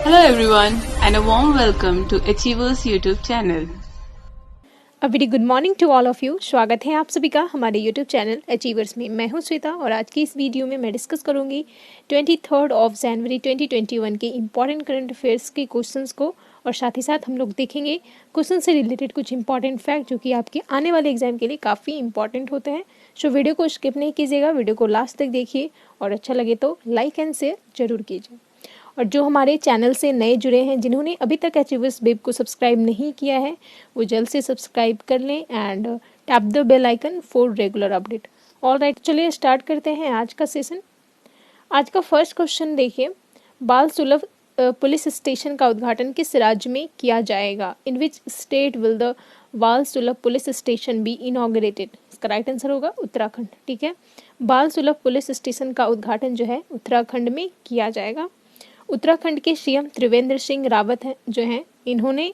Hello everyone and a warm welcome to Achievers YouTube channel. A very good morning to all of you. स्वागत है आप सभी का हमारे यूट्यूब चैनल अचीवर्स में। मैं हूं श्वेता और आज की इस वीडियो में मैं डिस्कस करूंगी 23 जनवरी 2021 के इम्पॉर्टेंट करंट अफेयर्स के क्वेश्चंस को, और साथ ही साथ हम लोग देखेंगे क्वेश्चन से रिलेटेड कुछ इंपॉर्टेंट फैक्ट जो कि आपके आने वाले एग्जाम के लिए काफ़ी इंपॉर्टेंट होते हैं। सो वीडियो को स्किप नहीं कीजिएगा, वीडियो को लास्ट तक देखिए और अच्छा लगे तो लाइक एंड शेयर जरूर कीजिए। और जो हमारे चैनल से नए जुड़े हैं, जिन्होंने अभी तक अचीवर्स बेब को सब्सक्राइब नहीं किया है, वो जल्द से सब्सक्राइब कर लें and tap the bell icon for regular update. All right, चलिए स्टार्ट करते हैं आज का सेशन। आज का फर्स्ट क्वेश्चन देखिए, बाल सुलभ पुलिस स्टेशन का उद्घाटन किस राज्य में किया जाएगा? इन विच स्टेट विल द बाल सुलभ पुलिस स्टेशन बी इनॉग्रेटेड? इसका राइट आंसर होगा उत्तराखंड। ठीक है, बाल सुलभ पुलिस स्टेशन का उद्घाटन जो है उत्तराखंड में किया जाएगा। उत्तराखंड के सीएम त्रिवेंद्र सिंह रावत हैं जो हैं, इन्होंने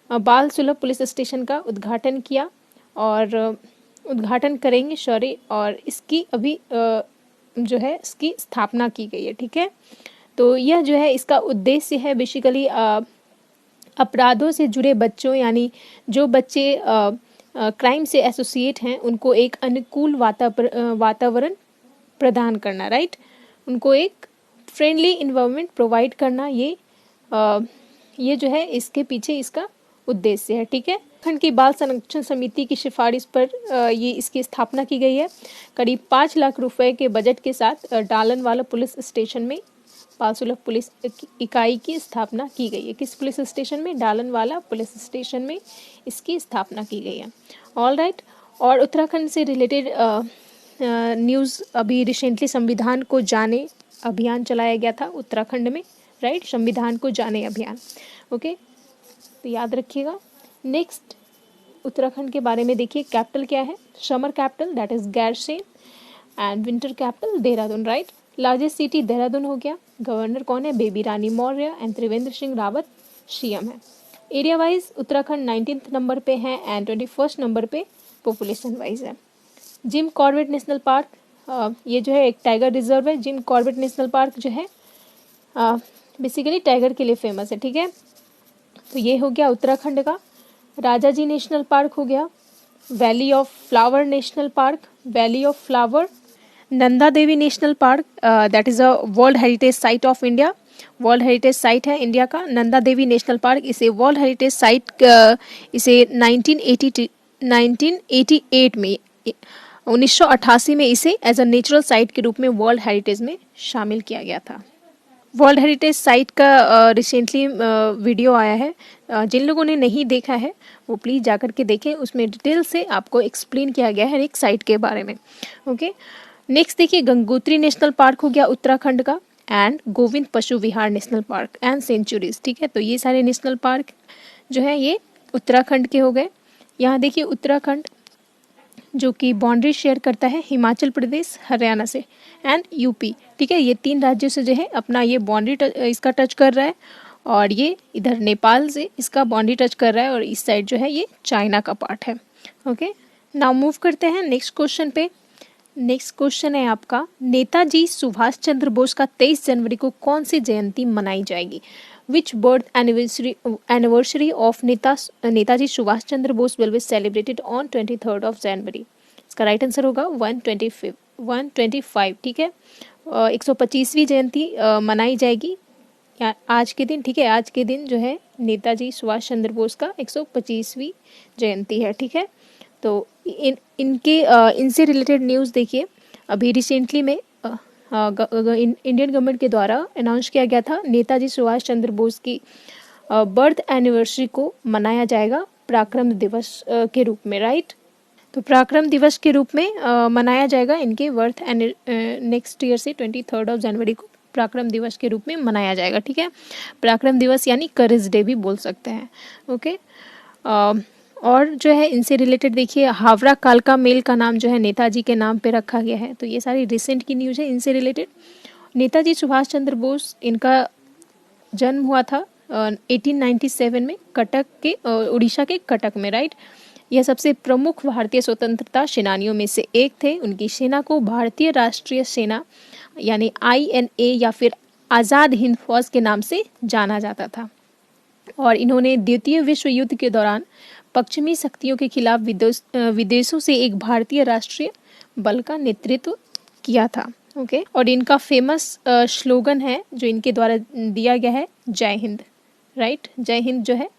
बाल सुलभ पुलिस स्टेशन का उद्घाटन किया और उद्घाटन करेंगे सॉरी, और इसकी अभी जो है इसकी स्थापना की गई है। ठीक है, तो यह जो है इसका उद्देश्य है बेसिकली अपराधों से जुड़े बच्चों, यानी जो बच्चे क्राइम से एसोसिएट हैं, उनको एक अनुकूल वातावरण प्रदान करना, राइट, उनको एक फ्रेंडली इन्वायरमेंट प्रोवाइड करना, ये जो है इसके पीछे इसका उद्देश्य है। ठीक है, उत्तराखंड की बाल संरक्षण समिति की सिफारिश पर ये इसकी स्थापना की गई है। करीब 5 लाख रुपए के बजट के साथ डालनवाला पुलिस स्टेशन में बाल सुलभ पुलिस इकाई की स्थापना की गई है। किस पुलिस स्टेशन में? डालनवाला पुलिस स्टेशन में इसकी स्थापना की गई है। ऑल राइट, और उत्तराखंड से रिलेटेड न्यूज़, अभी रिसेंटली संविधान को जाने अभियान चलाया गया था उत्तराखंड में, राइट, संविधान को जाने अभियान। ओके, तो याद रखिएगा। नेक्स्ट उत्तराखंड के बारे में देखिए, कैपिटल क्या है? Summer capital that is Gairsain and winter capital Dehradun, right. Largest city Dehradun हो गया। गवर्नर कौन है? बेबी रानी मौर्य एंड त्रिवेंद्र सिंह रावत सीएम है। Area wise Uttarakhand 19th number पे है एंड 21st नंबर पे पॉपुलेशन वाइज है। जिम कॉर्बेट नेशनल पार्क, ये जो है एक टाइगर रिजर्व है। जिम कॉर्बेट नेशनल पार्क जो है बेसिकली टाइगर के लिए फेमस है। ठीक है, तो ये हो गया उत्तराखंड का। राजा जी नेशनल पार्क हो गया। Valley of flower national park, valley of flower. Nanda Devi national park that is a world heritage site of India, world heritage site है इंडिया का नंदा देवी नेशनल पार्क। इसे वर्ल्ड हेरिटेज साइट इसे 1988 में 1988 में इसे एज अ नेचुरल साइट के रूप में वर्ल्ड हेरिटेज में शामिल किया गया था। वर्ल्ड हेरिटेज साइट का रिसेंटली वीडियो आया है, जिन लोगों ने नहीं देखा है वो प्लीज़ जाकर के देखें, उसमें डिटेल से आपको एक्सप्लेन किया गया है हर एक साइट के बारे में। ओके, नेक्स्ट देखिए, गंगोत्री नेशनल पार्क हो गया उत्तराखंड का, एंड गोविंद पशु विहार नेशनल पार्क एंड सेंचुरीज। ठीक है, तो ये सारे नेशनल पार्क जो है ये उत्तराखंड के हो गए। यहाँ देखिए उत्तराखंड जो कि बाउंड्री शेयर करता है हिमाचल प्रदेश, हरियाणा से एंड यूपी। ठीक है, ये 3 राज्यों से जो है अपना ये बाउंड्री इसका टच कर रहा है, और ये इधर नेपाल से इसका बाउंड्री टच कर रहा है, और इस साइड जो है ये चाइना का पार्ट है। ओके, नाउ मूव करते हैं नेक्स्ट क्वेश्चन पे। नेक्स्ट क्वेश्चन है आपका, नेताजी सुभाष चंद्र बोस का 23 जनवरी को कौन सी जयंती मनाई जाएगी? Which birth anniversary of Netaji Subhash Chandra Bose will be celebrated on 23rd of January? इसका राइट आंसर होगा 125। ठीक है, 125वीं जयंती मनाई जाएगी आज के दिन। ठीक है, आज के दिन जो है नेताजी सुभाष चंद्र बोस का 125वीं जयंती है। ठीक है, तो इनसे रिलेटेड न्यूज़ देखिए, अभी रिसेंटली में इंडियन गवर्नमेंट के द्वारा अनाउंस किया गया था, नेताजी सुभाष चंद्र बोस की बर्थ एनिवर्सरी को मनाया जाएगा पराक्रम दिवस के रूप में, राइट। तो पराक्रम दिवस के रूप में मनाया जाएगा इनके बर्थ नेक्स्ट ईयर से 23rd of जनवरी को पराक्रम दिवस के रूप में मनाया जाएगा। ठीक है, पराक्रम दिवस यानी करेज डे भी बोल सकते हैं। ओके, और जो है इनसे रिलेटेड देखिए, हावड़ा कालका मेल का नाम जो है नेताजी के नाम पे रखा गया है। तो ये सारी रिसेंट की न्यूज़ है इनसे रिलेटेड। नेताजी सुभाष चंद्र बोस, इनका जन्म हुआ था 1897 में कटक के उड़ीसा के कटक में, राइट। यह सबसे प्रमुख भारतीय स्वतंत्रता सेनानियों में से एक थे। उनकी सेना को भारतीय राष्ट्रीय सेना यानी INA या फिर आज़ाद हिंद फौज के नाम से जाना जाता था। और इन्होंने द्वितीय विश्व युद्ध के दौरान पश्चिमी शक्तियों के खिलाफ विदेशों से एक भारतीय राष्ट्रीय बल का नेतृत्व किया था। ओके, और इनका फेमस स्लोगन है जो इनके द्वारा दिया गया है, जय हिंद। राइट, जय हिंद जो है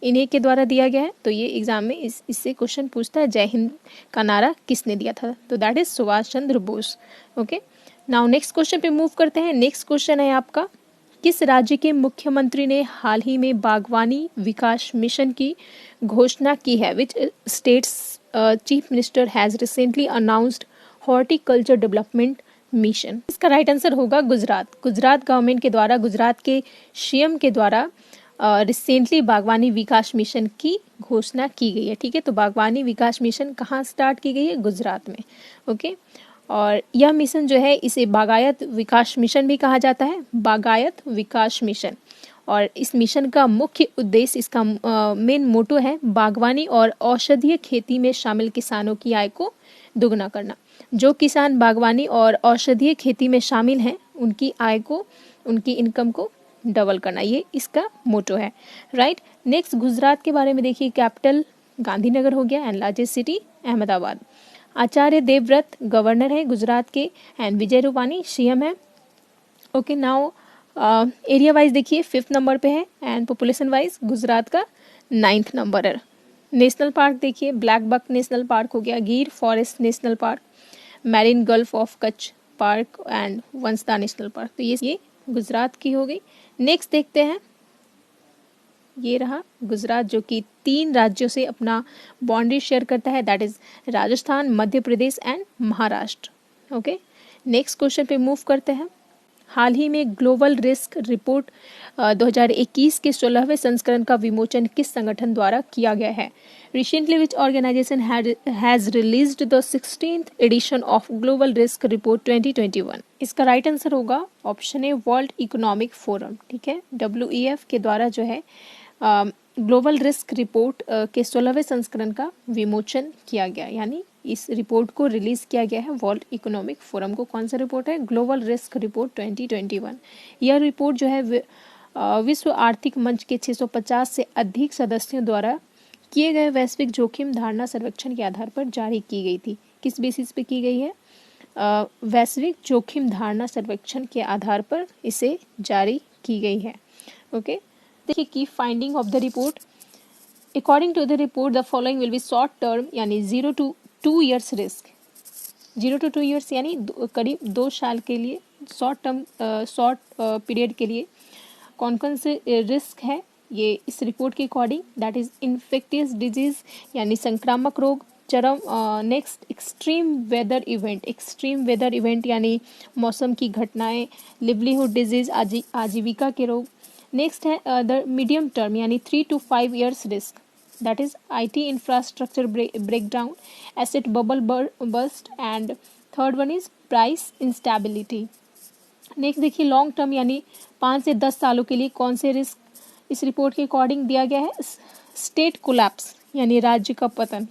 इन्हीं के द्वारा दिया गया है। तो ये एग्जाम में इससे क्वेश्चन पूछता है, जय हिंद का नारा किसने दिया था? तो that is Subhash Chandra Bose. Okay, now next question पे मूव करते हैं। नेक्स्ट क्वेश्चन है आपका, किस राज्य के मुख्यमंत्री ने हाल ही में बागवानी विकास मिशन की घोषणा की है? Which states chief minister has recently announced horticulture development mission? इसका राइट आंसर होगा गुजरात। गुजरात गवर्नमेंट के द्वारा, गुजरात के सीएम के द्वारा रिसेंटली बागवानी विकास मिशन की घोषणा की गई है। ठीक है, तो बागवानी विकास मिशन कहाँ स्टार्ट की गई है? गुजरात में। ओके, और यह मिशन जो है इसे बागायत विकास मिशन भी कहा जाता है, बागायत विकास मिशन। और इस मिशन का मुख्य उद्देश्य, इसका मेन मोटो है बागवानी और औषधीय खेती में शामिल किसानों की आय को दुगना करना। जो किसान बागवानी और औषधीय खेती में शामिल हैं उनकी आय को, उनकी इनकम को डबल करना, ये इसका मोटो है। राइट, नेक्स्ट गुजरात के बारे में देखिए। कैपिटल गांधीनगर हो गया and largest city Ahmedabad. Acharya Devvrat governor है गुजरात के एंड विजय रूपानी सीएम है। ओके, नाउ एरिया वाइज देखिए 5th नंबर पे है एंड पॉपुलेशन वाइज गुजरात का 9th नंबर है। नेशनल पार्क देखिए, ब्लैक बक नेशनल पार्क हो गया, गिर forest national park, marine gulf of Kutch park and Vansda national park. तो ये गुजरात की हो गई। नेक्स्ट देखते हैं, ये रहा गुजरात जो कि 3 राज्यों से अपना बाउंड्री शेयर करता है, that is Rajasthan, Madhya Pradesh and Maharashtra. Okay, next question पे मूव करते हैं। हाल ही में ग्लोबल रिस्क रिपोर्ट 2021 के 16वें संस्करण का विमोचन किस संगठन द्वारा किया गया है? Recently which organisation has released the 16th edition of Global Risk Report 2021? इसका राइट आंसर होगा option A, World Economic Forum. ठीक है, WEF के द्वारा जो है ग्लोबल रिस्क रिपोर्ट के 16वें संस्करण का विमोचन किया गया, यानी इस रिपोर्ट को रिलीज किया गया है वर्ल्ड इकोनॉमिक फोरम को। कौन सा रिपोर्ट है? Global Risk Report 2021। यह रिपोर्ट जो है विश्व आर्थिक मंच के 650 से अधिक सदस्यों द्वारा किए गए वैश्विक जोखिम धारणा सर्वेक्षण के आधार पर जारी की गई थी। किस बेसिस पे की गई है? वैश्विक जोखिम धारणा सर्वेक्षण के आधार पर इसे जारी की गई है। ओके, देखिए की finding of the report. According to the report the following will be short term यानी 0 to 2 years risk. 0 to 2 years यानी करीब 2 साल के लिए, शॉर्ट पीरियड के लिए कौन कौन से रिस्क है ये इस रिपोर्ट के according? That is infectious disease यानी संक्रामक रोग, चरम next extreme weather event, extreme weather event यानी मौसम की घटनाएं, लिवलीहुड डिजीज आजीविका के रोग। नेक्स्ट है द मीडियम टर्म यानी 3 to 5 years risk, that is IT infrastructure breakdown, asset bubble burst and third one is price instability. Next देखिए लॉन्ग टर्म यानी 5 से 10 सालों के लिए कौन से रिस्क इस रिपोर्ट के अकॉर्डिंग दिया गया है? स्टेट कोलैप्स यानी राज्य का पतन,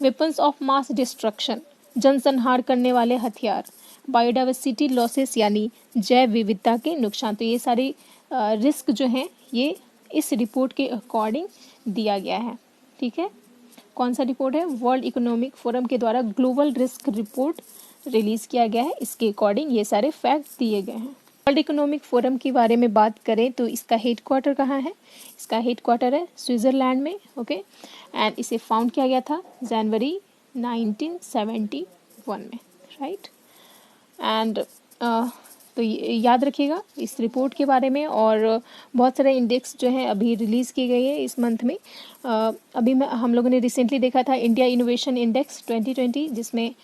वेपन्स ऑफ मास डिस्ट्रक्शन जनसंहार करने वाले हथियार, बायोडाइवर्सिटी लॉसेस यानी जैव विविधता के नुकसान। तो ये सारे रिस्क जो हैं ये इस रिपोर्ट के अकॉर्डिंग दिया गया है। ठीक है, कौन सा रिपोर्ट है? वर्ल्ड इकोनॉमिक फोरम के द्वारा ग्लोबल रिस्क रिपोर्ट रिलीज किया गया है, इसके अकॉर्डिंग ये सारे फैक्ट दिए गए हैं। वर्ल्ड इकोनॉमिक फोरम के बारे में बात करें तो इसका हेडक्वार्टर कहाँ है? इसका हेडक्वार्टर है स्विट्जरलैंड में। ओके, एंड इसे फाउंड किया गया था जनवरी 1971 में। राइट, एंड तो याद रखिएगा इस रिपोर्ट के बारे में। और बहुत सारे इंडेक्स जो हैं अभी रिलीज़ की गई है इस मंथ में। अभी हम लोगों ने रिसेंटली देखा था इंडिया इनोवेशन इंडेक्स 2020, जिसमें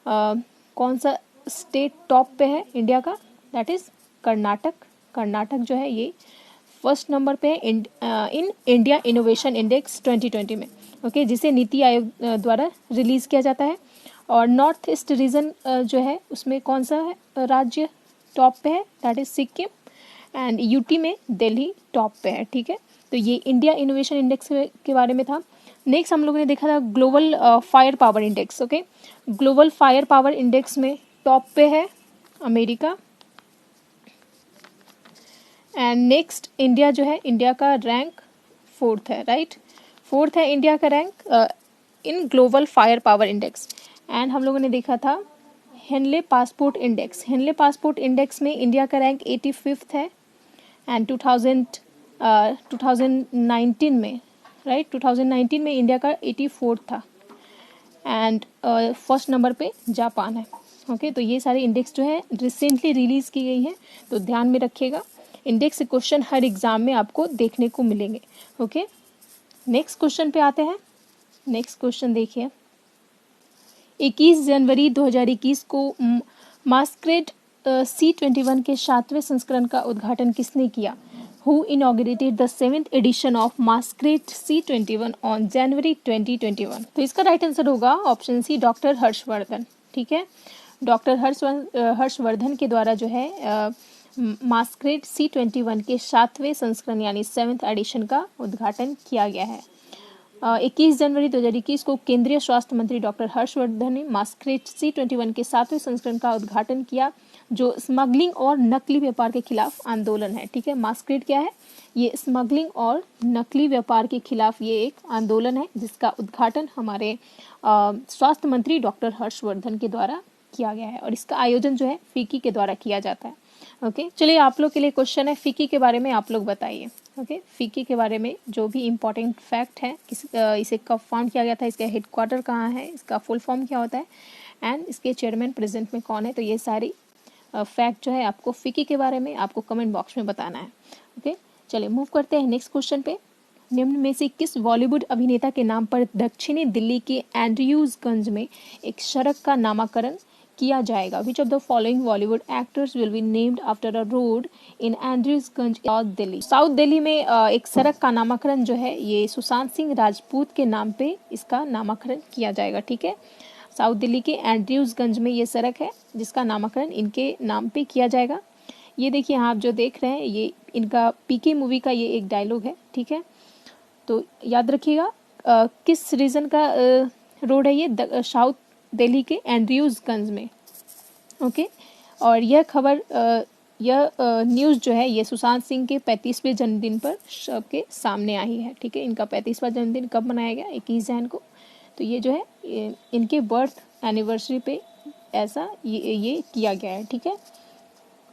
कौन सा स्टेट टॉप पे है इंडिया का? That is Karnataka. कर्नाटक जो है ये फर्स्ट नंबर पे है इन इंडिया इनोवेशन इंडेक्स 2020 में। ओके, जिसे नीति आयोग द्वारा रिलीज़ किया जाता है। और नॉर्थ ईस्ट रीजन जो है उसमें कौन सा है राज्य टॉप पे है? That is Sikkim, and UT में दिल्ली टॉप पे है। ठीक है, तो ये इंडिया इनोवेशन इंडेक्स के बारे में था। नेक्स्ट हम लोगों ने देखा था global Fire Power index. Okay, global Fire Power index में टॉप पे है अमेरिका, एंड नेक्स्ट इंडिया जो है, इंडिया का रैंक 4th है, राइट। 4th है इंडिया का rank in Global Fire Power Index. And हम लोगों ने देखा था Henley Passport Index. Henley Passport Index में इंडिया का रैंक 85th है। एंड 2019 में, राइट, 2019 में इंडिया का 84th था। एंड फर्स्ट नंबर पे जापान है। ओके, तो ये सारे इंडेक्स जो है रिसेंटली रिलीज़ की गई हैं, तो ध्यान में रखिएगा। इंडेक्स से क्वेश्चन हर एग्ज़ाम में आपको देखने को मिलेंगे। ओके, नेक्स्ट क्वेश्चन पे आते हैं। नेक्स्ट क्वेश्चन देखिए, 21 जनवरी 2021 को मास्करेड C21 के 7वें संस्करण का उद्घाटन किसने किया? Who inaugurated the 7th edition of Masquerade C21 on January 2021? तो इसका राइट आंसर होगा ऑप्शन सी, डॉक्टर हर्षवर्धन। ठीक है, डॉक्टर हर्षवर्धन के द्वारा जो है मास्करेड C21 के 7वें संस्करण यानी 7th एडिशन का उद्घाटन किया गया है। 21 जनवरी 2021 को केंद्रीय स्वास्थ्य मंत्री डॉक्टर हर्षवर्धन ने मास्करेड C21 के 7वें संस्करण का उद्घाटन किया, जो स्मगलिंग और नकली व्यापार के खिलाफ आंदोलन है। ठीक है, मास्करेड क्या है? ये स्मगलिंग और नकली व्यापार के खिलाफ ये एक आंदोलन है, जिसका उद्घाटन हमारे स्वास्थ्य मंत्री डॉक्टर हर्षवर्धन के द्वारा किया गया है। और इसका आयोजन जो है फिक्की के द्वारा किया जाता है। ओके, चलिए आप लोग के लिए क्वेश्चन है, फिक्की के बारे में आप लोग बताइए। ओके, फिक्की के बारे में जो भी इम्पोर्टेंट फैक्ट है, इसे कब फाउंड किया गया था, इसका हेडक्वार्टर कहाँ है, इसका फुल फॉर्म क्या होता है, एंड इसके चेयरमैन प्रेजेंट में कौन है। तो ये सारी फैक्ट जो है आपको फिक्की के बारे में आपको कमेंट बॉक्स में बताना है। ओके, चलिए मूव करते हैं नेक्स्ट क्वेश्चन पे। निम्न में से किस बॉलीवुड अभिनेता के नाम पर दक्षिणी दिल्ली के एंड्रयूजगंज में एक सड़क का नामकरण किया जाएगा? Which of the following Bollywood actors will be named after a road in Andrewsganj, south Delhi? South Delhi में एक सड़क का नामकरण जो है ये सुशांत सिंह राजपूत के नाम पे इसका नामकरण किया जाएगा। ठीक है, साउथ दिल्ली के एंड्रयूजगंज में ये सड़क है जिसका नामकरण इनके नाम पे किया जाएगा। ये देखिए, आप जो देख रहे हैं ये इनका पीके मूवी का ये एक डायलॉग है। ठीक है, तो याद रखिएगा किस रीजन का रोड है ये, साउथ दिल्ली के एंड्रयूजगंज में। ओके, और यह खबर यह न्यूज़ जो है ये सुशांत सिंह के 35वें जन्मदिन पर सबके सामने आई है। ठीक है, इनका 35वां जन्मदिन कब मनाया गया? 21 जनवरी को। तो ये जो है इनके बर्थ एनिवर्सरी पे ऐसा ये किया गया है। ठीक है,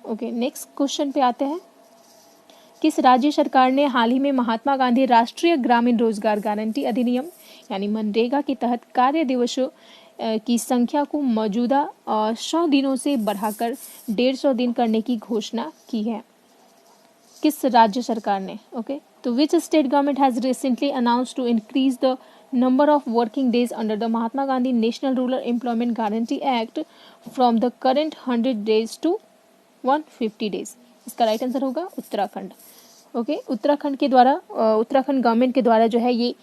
ओके, नेक्स्ट क्वेश्चन पे आते हैं। किस राज्य सरकार ने हाल ही में महात्मा गांधी राष्ट्रीय ग्रामीण रोजगार गारंटी अधिनियम यानी मनरेगा के तहत कार्य दिवसों की संख्या को मौजूदा 100 दिनों से बढ़ाकर 150 दिन करने की घोषणा की है? किस राज्य सरकार ने? ओके, तो which state government has recently announced to increase the number of working days under the Mahatma Gandhi National Rural Employment Guarantee Act from the current 100 days to 150 days? इसका राइट आंसर होगा Uttarakhand. Okay, Uttarakhand के द्वारा Uttarakhand government के द्वारा जो है ये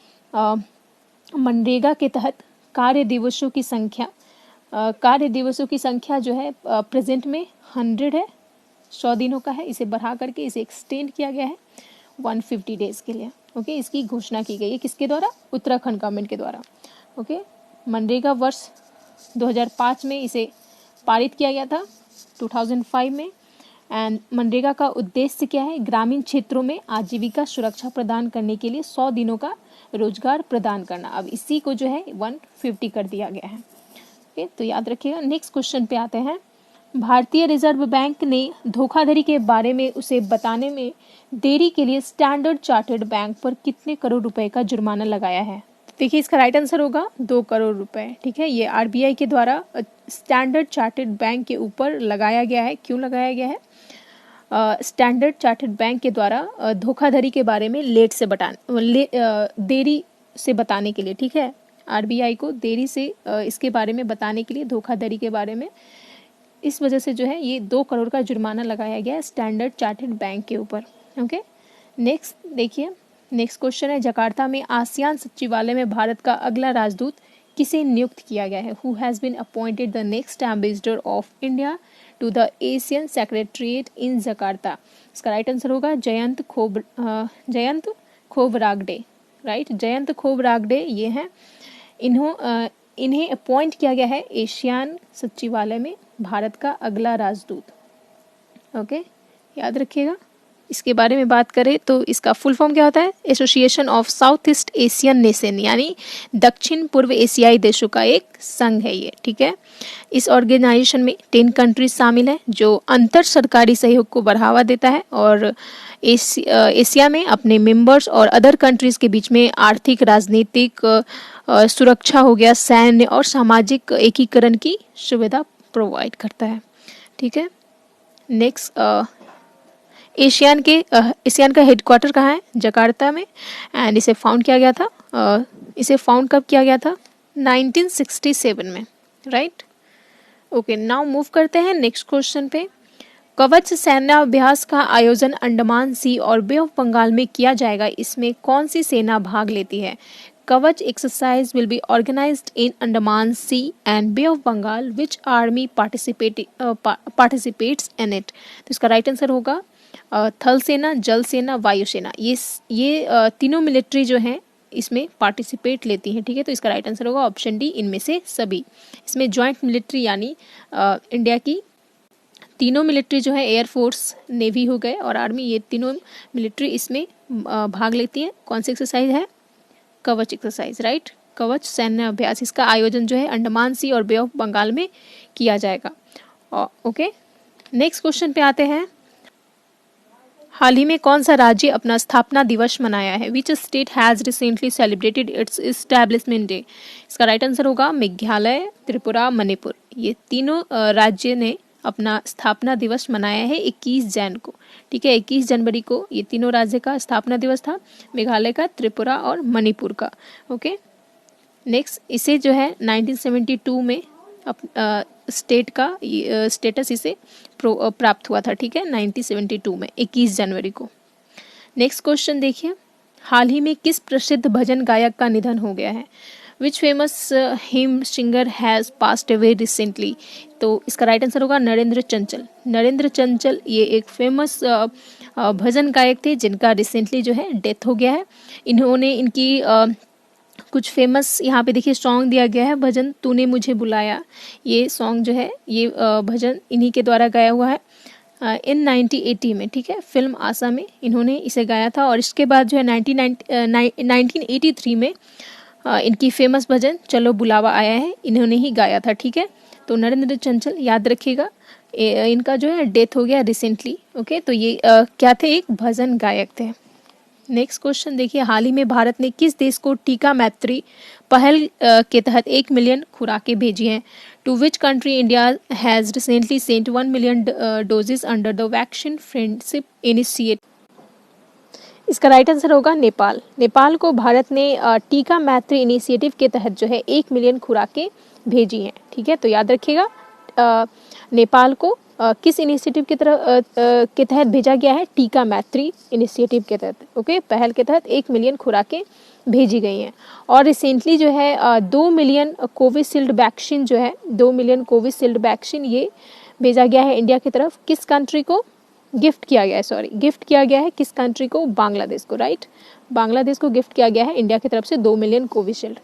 मनरेगा के तहत कार्य दिवसों की संख्या जो है प्रेजेंट में 100 है, 100 दिनों का है। इसे बढ़ा करके इसे एक्सटेंड किया गया है 150 डेज के लिए। ओके, इसकी घोषणा की गई है किसके द्वारा? उत्तराखंड गवर्नमेंट के द्वारा। ओके, मनरेगा वर्ष 2005 में इसे पारित किया गया था 2005 में। एंड मनरेगा का उद्देश्य क्या है? ग्रामीण क्षेत्रों में आजीविका सुरक्षा प्रदान करने के लिए 100 दिनों का रोजगार प्रदान करना। अब इसी को जो है 150 कर दिया गया है। ओके, तो याद रखिएगा। नेक्स्ट क्वेश्चन पे आते हैं। भारतीय रिजर्व बैंक ने धोखाधड़ी के बारे में उसे बताने में देरी के लिए स्टैंडर्ड चार्टर्ड बैंक पर कितने करोड़ रुपए का जुर्माना लगाया है? देखिए, इसका राइट आंसर होगा 2 करोड़ रुपए। ठीक है, ये आरबीआई के द्वारा स्टैंडर्ड चार्टर्ड बैंक के ऊपर लगाया गया है। क्यों लगाया गया है? स्टैंडर्ड चार्टर्ड बैंक के द्वारा धोखाधड़ी के बारे में देरी से बताने के लिए। ठीक है, आरबीआई को देरी से इसके बारे में बताने के लिए, धोखाधड़ी के बारे में, इस वजह से जो है ये 2 करोड़ का जुर्माना लगाया गया है स्टैंडर्ड चार्टर्ड बैंक के ऊपर। ओके, नेक्स्ट देखिए, नेक्स्ट क्वेश्चन है। जकार्ता में आसियान सचिवालय में भारत का अगला राजदूत किसे नियुक्त किया गया है? Who has been appointed the next ambassador of India to the ASEAN secretariat in Jakarta? इसका राइट आंसर होगा जयंत खोबरागडे। राइट, जयंत खोबरागडे ये हैं। इन्हें अपॉइंट किया गया है एशियान सचिवालय में भारत का अगला राजदूत। ओके, याद रखिएगा। इसके बारे में बात करें तो इसका फुल फॉर्म क्या होता है? Association of south east Asian nation, यानी दक्षिण पूर्व एशियाई देशों का एक संघ है ये, ठीक है। इस ऑर्गेनाइजेशन में 10 कंट्रीज शामिल हैं जो अंतर सरकारी सहयोग को बढ़ावा देता है और एशिया में अपने मेंबर्स और अदर कंट्रीज के बीच में आर्थिक, राजनीतिक, सुरक्षा हो गया, सैन्य और सामाजिक एकीकरण की सुविधा प्रोवाइड करता है, ठीक है। नेक्स्ट, एशियान का हेडक्वार्टर कहाँ है? जकार्ता में। एंड इसे फाउंड किया गया था, इसे फाउंड कब किया गया था? 1967 में, राइट। ओके, नाउ मूव करते हैं नेक्स्ट क्वेश्चन पे। कवच सैन्याभ्यास का आयोजन अंडमान सी और बे ऑफ बंगाल में किया जाएगा, इसमें कौन सी सेना भाग लेती है? Kavach exercise will be organised in Andaman Sea and Bay of Bengal, which army participates in it? तो इसका राइट आंसर होगा थल सेना, जल सेना, वायुसेना। ये तीनों मिलिट्री जो हैं इसमें पार्टिसिपेट लेती हैं, ठीक है। तो इसका राइट आंसर होगा ऑप्शन डी, इनमें से सभी। इसमें जॉइंट मिलिट्री यानी इंडिया की तीनों मिलिट्री जो है, एयरफोर्स, नेवी हो गए और आर्मी, ये तीनों मिलिट्री इसमें भाग लेती हैं। कौन सी एक्सरसाइज है? Kavach exercise, right. कवच सैन्य अभ्यास, इसका आयोजन जो है अंडमान सी और बे ऑफ बंगाल में किया जाएगा। ओके, नेक्स्ट क्वेश्चन पे आते हैं। हाल ही में कौन सा राज्य अपना स्थापना दिवस मनाया है? Which state has recently celebrated it's establishment day? इसका राइट आंसर होगा मेघालय, त्रिपुरा, मणिपुर। ये तीनों राज्य ने अपना स्थापना दिवस मनाया है 21 जैन को, ठीक है। 21 जनवरी को ये तीनों राज्य का स्थापना दिवस था, मेघालय का, त्रिपुरा और मणिपुर का। ओके, नेक्स्ट, इसे जो है 1972 में स्टेट का स्टेटस इसे प्राप्त हुआ था, ठीक है, 1972 में 21 जनवरी को। नेक्स्ट क्वेश्चन देखिए, हाल ही में किस प्रसिद्ध भजन गायक का निधन हो गया है? Which famous him singer has passed away recently? तो इसका राइट आंसर होगा नरेंद्र चंचल। नरेंद्र चंचल ये एक फेमस भजन गायक थे जिनका रिसेंटली जो है डेथ हो गया है। इन्होंने इनकी कुछ फेमस, यहाँ पे देखिए सॉन्ग दिया गया है, भजन तूने मुझे बुलाया। ये सॉन्ग जो है, ये भजन इन्हीं के द्वारा गाया हुआ है इन 1980 में, ठीक है। फिल्म आशा में इन्होंने इसे गाया था और इसके बाद जो है 1983 में इनकी फेमस भजन चलो बुलावा आया है, इन्होंने ही गाया था, ठीक है। तो नरेंद्र चंचल याद रखिएगा, इनका जो है डेथ हो गया रिसेंटली। ओके, तो ये क्या थे? एक भजन गायक थे। नेक्स्ट क्वेश्चन देखिए, हाल ही में भारत ने किस देश को टीका मैत्री पहल के तहत 1 मिलियन खुराकें भेजी हैं? To which country India has recently sent 1 million doses under the vaccine friendship initiative? इसका राइट आंसर होगा नेपाल। नेपाल को भारत ने टीका मैत्री इनिशिएटिव के तहत जो है 1 मिलियन खुराकें भेजी हैं, ठीक है। तो याद रखिएगा, नेपाल को किस इनिशिएटिव के तहत भेजा गया है? टीका मैत्री इनिशिएटिव के तहत, ओके, पहल के तहत 1 मिलियन खुराकें भेजी गई हैं। और रिसेंटली जो है 2 मिलियन कोविशील्ड वैक्सीन जो है, 2 मिलियन कोविशील्ड वैक्सीन ये भेजा गया है इंडिया की तरफ। किस कंट्री को गिफ्ट किया गया है? गिफ्ट किया गया है किस कंट्री को? बांग्लादेश को, राइट। बांग्लादेश को गिफ्ट किया गया है इंडिया की तरफ से 2 मिलियन कोविशील्ड।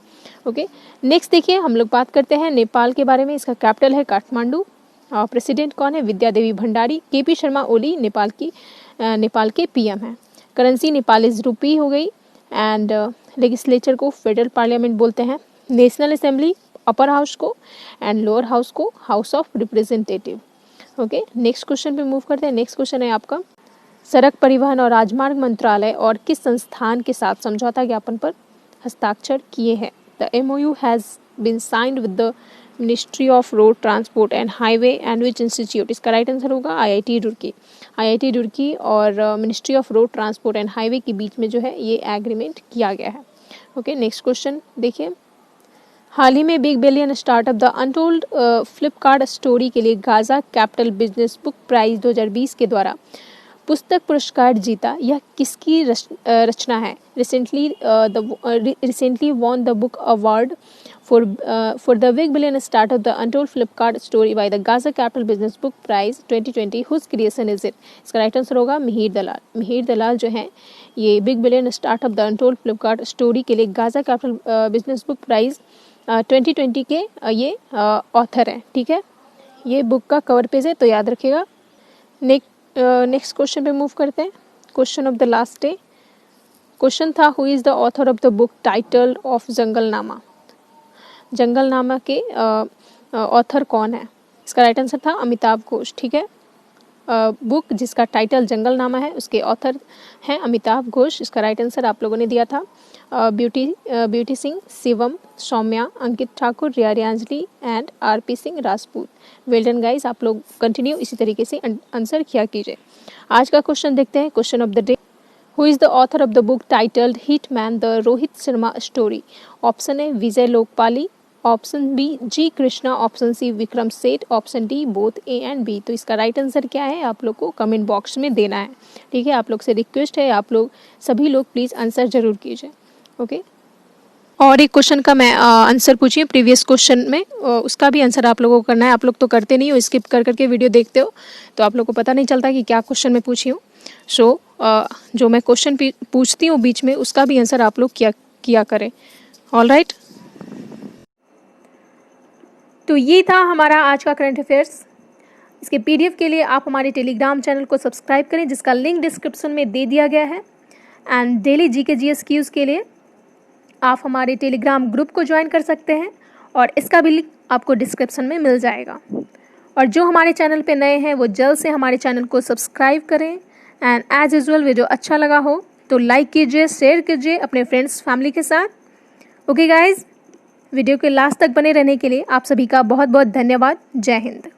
ओके, नेक्स्ट देखिए, हम लोग बात करते हैं नेपाल के बारे में। इसका कैपिटल है काठमांडू। प्रेसिडेंट कौन है? विद्या देवी भंडारी। केपी शर्मा ओली नेपाल के पीएम हैं। करेंसी नेपालीज रुपी हो गई। एंड लेजिस्लेचर को फेडरल पार्लियामेंट बोलते हैं। नेशनल असेंबली अपर हाउस को एंड लोअर हाउस को house of representative. Okay, next question पे मूव करते हैं। नेक्स्ट क्वेश्चन है आपका, सड़क परिवहन और राजमार्ग मंत्रालय और किस संस्थान के साथ समझौता ज्ञापन पर हस्ताक्षर किए हैं? The MOU has been signed with the ministry of road transport and highway and which institute? इसका राइट आंसर होगा IIT रुड़की। IIT रुड़की और ministry of road transport and highway के बीच में जो है ये एग्रीमेंट किया गया है। ओके, नेक्स्ट क्वेश्चन देखिए, हाल ही में Big Billion Startup the Untold Flipkart Story के लिए Gaja Capital Business Book Prize 2020 के द्वारा पुस्तक पुरस्कार जीता। यह किसकी रचना है? Recently won the book award for the Big Billion Startup the Untold Flipkart Story by the Gaja Capital Business Book Prize 2020 whose creation is it? इसका राइट आंसर होगा मिहिर दलाल। मिहिर दलाल जो है ये Big Billion Startup the Untold Flipkart Story के लिए Gaja Capital Business Book Prize 2020 के ये author है, ठीक है। ये बुक का कवर पेज है, तो याद रखिएगा। नेक्स्ट क्वेश्चन पे मूव करते हैं। Question of the last day. Question था who is the author of the book title of Junglenama. Junglenama के ऑथर कौन है? इसका राइट आंसर था अमिताभ घोष। ठीक है, बुक जिसका टाइटल जंगलनामा है उसके ऑथर हैं अमिताभ घोष। इसका राइट आंसर आप लोगों ने दिया था ब्यूटी सिंह, शिवम, सौम्या, अंकित ठाकुर, रियारियांजलि and RP Singh Rajput. Well done guys, आप लोग कंटिन्यू इसी तरीके से आंसर किया कीजिए। आज का क्वेश्चन देखते हैं, question of the day. Who is the author of the book titled Hitman the Rohit Sharma story? Option a Vijay Lokapally, option b G Krishna, option c Vikram Seth, option d both a and b. तो इसका राइट आंसर क्या है आप लोग को comment box में देना है। ठीक है, आप लोग से रिक्वेस्ट है, आप लोग सभी लोग प्लीज़ आंसर जरूर कीजिए। ओके, और एक क्वेश्चन का मैं आंसर पूछिए प्रीवियस क्वेश्चन में, उसका भी आंसर आप लोगों को करना है। आप लोग तो करते नहीं हो, स्किप कर करके वीडियो देखते हो, तो आप लोग को पता नहीं चलता कि क्या क्वेश्चन मैं पूछी हूँ। सो जो मैं क्वेश्चन पूछती हूँ बीच में, उसका भी आंसर आप लोग किया करें। ऑल राइट, तो ये था हमारा आज का करंट अफेयर्स। इसके पीडीएफ के लिए आप हमारे टेलीग्राम चैनल को सब्सक्राइब करें, जिसका लिंक डिस्क्रिप्शन में दे दिया गया है। And daily GK GS quiz के लिए आप हमारे टेलीग्राम ग्रुप को ज्वाइन कर सकते हैं, और इसका भी लिंक आपको डिस्क्रिप्शन में मिल जाएगा। और जो हमारे चैनल पे नए हैं वो जल्द से हमारे चैनल को सब्सक्राइब करें। एंड एज यूजुअल वीडियो अच्छा लगा हो तो लाइक कीजिए, शेयर कीजिए अपने फ्रेंड्स फैमिली के साथ। ओके गाइज, वीडियो के लास्ट तक बने रहने के लिए आप सभी का बहुत बहुत धन्यवाद। जय हिंद।